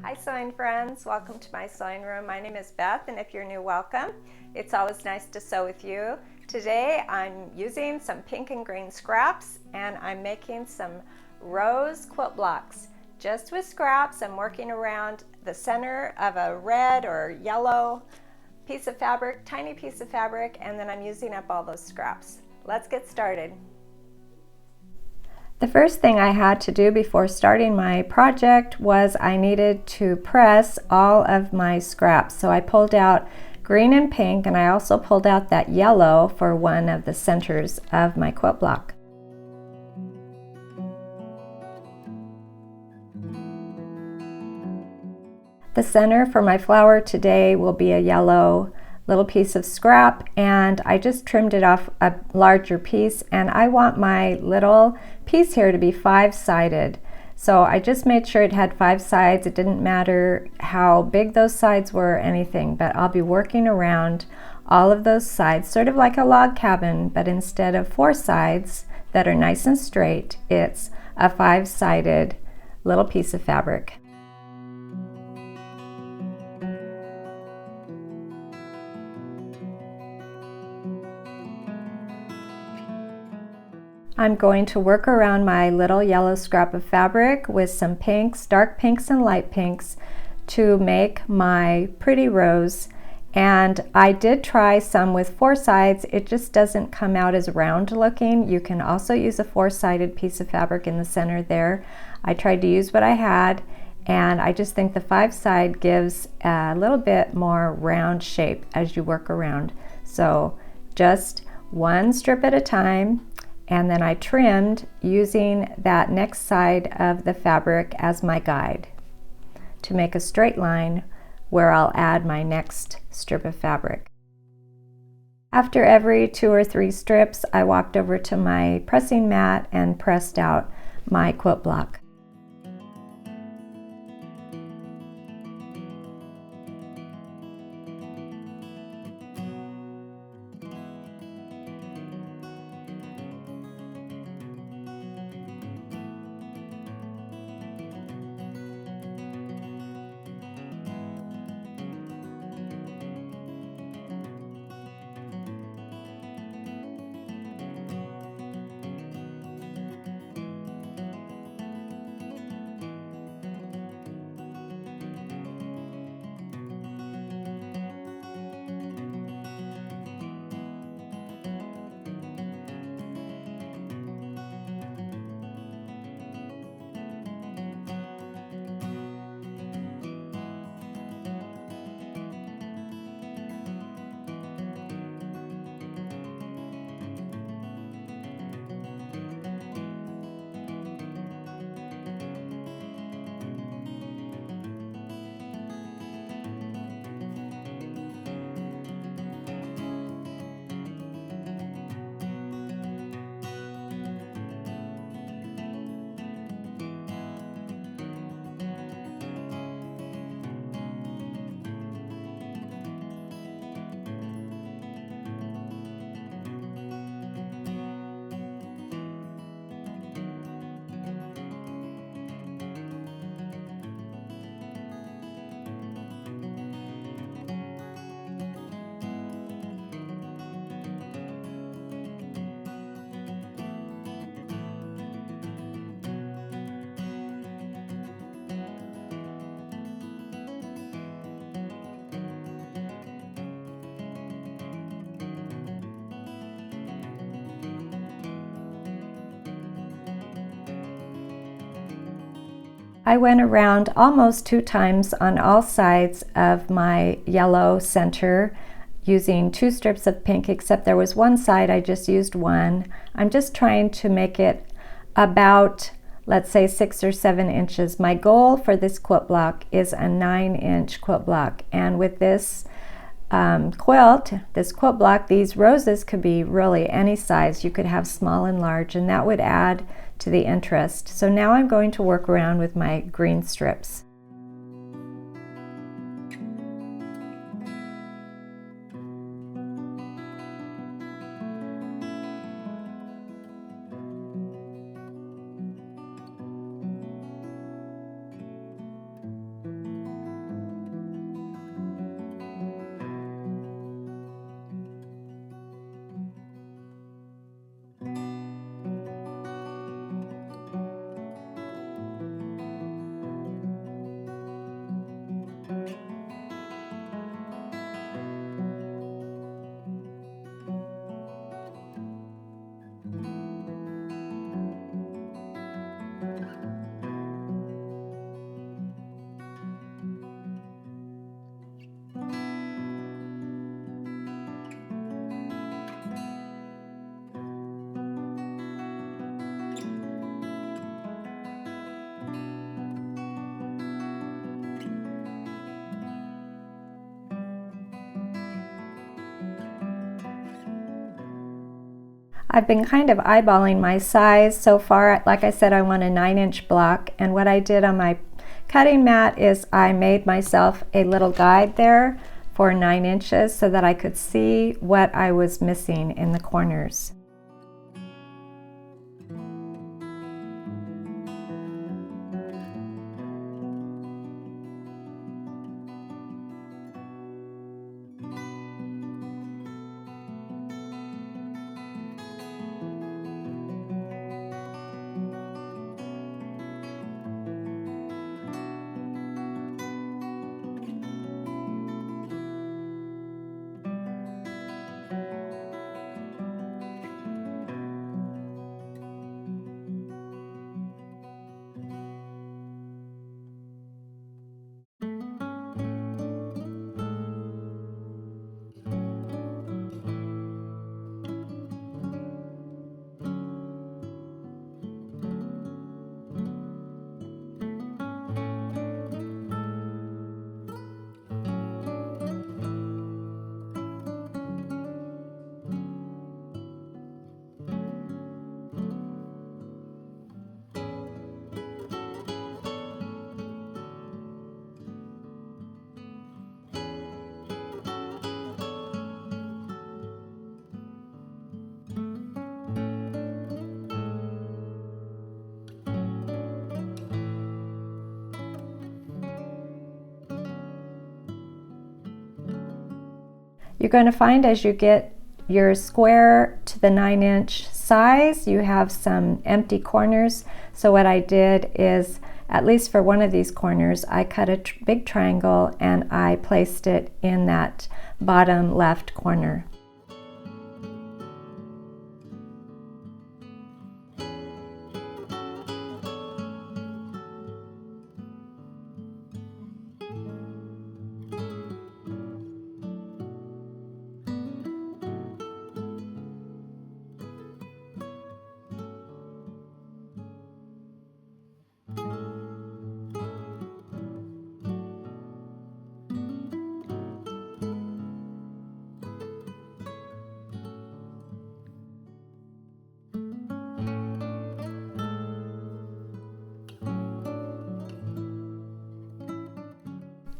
Hi sewing friends, welcome to my sewing room. My name is Beth, and if you're new, welcome. It's always nice to sew with you. Today I'm using some pink and green scraps and I'm making some rose quilt blocks. Just with scraps, I'm working around the center of a red or yellow piece of fabric, tiny piece of fabric, and then I'm using up all those scraps. Let's get started. The first thing I had to do before starting my project was I needed to press all of my scraps. So I pulled out green and pink, and I also pulled out that yellow for one of the centers of my quilt block. The center for my flower today will be a yellow little piece of scrap, and I just trimmed it off a larger piece, and I want my little piece here to be 5-sided. So I just made sure it had 5 sides. It didn't matter how big those sides were or anything, but I'll be working around all of those sides, sort of like a log cabin, but instead of 4 sides that are nice and straight, it's a 5-sided little piece of fabric. I'm going to work around my little yellow scrap of fabric with some pinks, dark pinks and light pinks, to make my pretty rose. And I did try some with 4 sides. It just doesn't come out as round looking. You can also use a 4-sided piece of fabric in the center there. I tried to use what I had, and I just think the 5-side gives a little bit more round shape as you work around. So just one strip at a time. And then I trimmed using that next side of the fabric as my guide to make a straight line where I'll add my next strip of fabric. After every 2 or 3 strips, I walked over to my pressing mat and pressed out my quilt block. I went around almost 2 times on all sides of my yellow center using 2 strips of pink, except there was one side I just used 1. I'm just trying to make it about, let's say, 6 or 7 inches. My goal for this quilt block is a 9-inch quilt block, and with this quilt block, these roses could be really any size. You could have small and large, and that would add to the interest. So now I'm going to work around with my green strips. I've been kind of eyeballing my size so far. Like I said, I want a 9-inch block, and what I did on my cutting mat is I made myself a little guide there for 9 inches so that I could see what I was missing in the corners. You're going to find as you get your square to the 9-inch size, you have some empty corners. So what I did is, at least for one of these corners, I cut a big triangle and I placed it in that bottom left corner.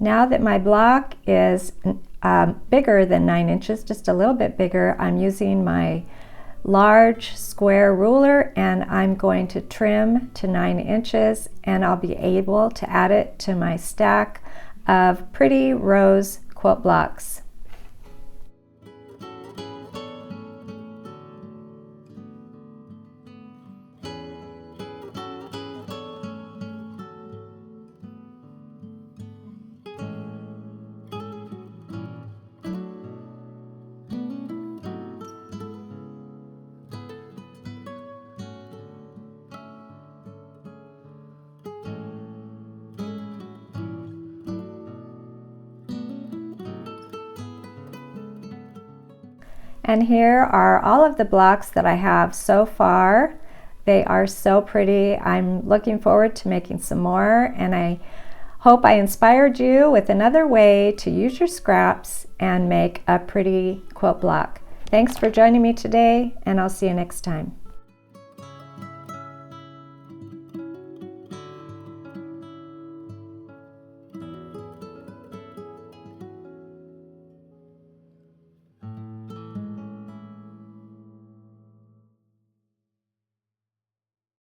Now that my block is bigger than 9 inches, just a little bit bigger, I'm using my large square ruler and I'm going to trim to 9 inches, and I'll be able to add it to my stack of pretty rose quilt blocks. And here are all of the blocks that I have so far. They are so pretty. I'm looking forward to making some more, and I hope I inspired you with another way to use your scraps and make a pretty quilt block. Thanks for joining me today, and I'll see you next time.